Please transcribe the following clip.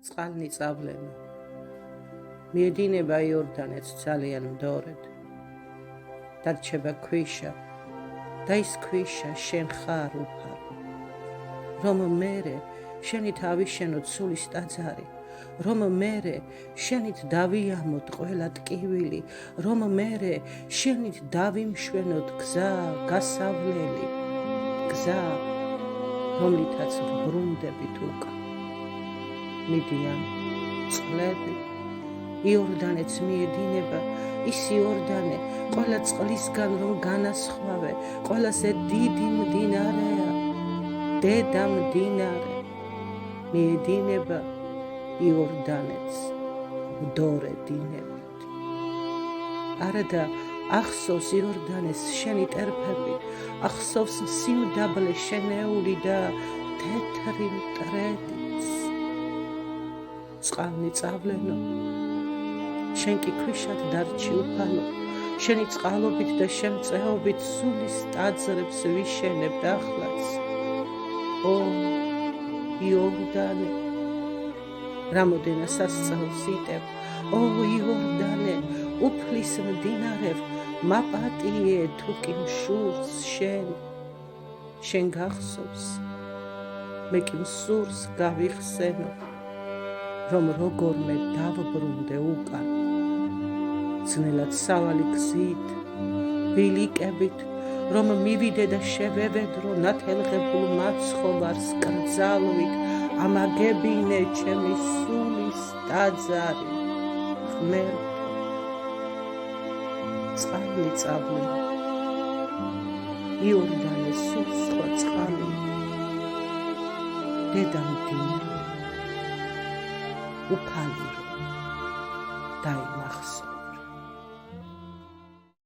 წყალნი წავლენო მieდინება იორდანეც ძალიან მდორედ დარჩება ქვიშა და ის ქვიშა შენ ხარ უფალო რომ მერე შენით ავიშენოთ სულის ტაძარი რომ მერე შენით დავიამოთ ყველა ტკივილი რომ მერე შენით დავიმშვენოთ გზა გასავლელი გზა რომლითაც ბრუნდებით უკან მიდიან წყლები იორდანეც მieდინება ის იორდანე ყველა წყლისგან რომ განასხვავე ყველაზე დიდი მდინარეა დედა მდინარე მieდინება იორდანეც მდორე დინებით არადა ახსოვს იორდანეს შენი ტერფები ახსოვს სიმდაბლე შენეული და თეთრი მტრედიც წყალნი წავლენო შენ კი ქვიშად დარჩი უფალო შენი წყალობით და შემწეობით სულის ტაძრებს ვიშენებ ახლაც ო იორდანე რამოდენა სასწაულს იტევ ო იორდანე უფლის მდინარევ მაპატიე თუ კი მშურს შენ გახსოვს მე კი მსურს გავიხსენო რომ როგორმე დავბრუნდე უკან ძნელად სავალი გზით ვილიკებით რომ მივიდე და შევევედრო ნათელღებულ მაცხოვარს კრძალვით ამაგებინე ჩემი სულის ტაძარი ღმერთო წყალი წავლენო იორდანეს სულ სხვა წყალი დედა მდინარე უფალი რომ დაიმახსოვრე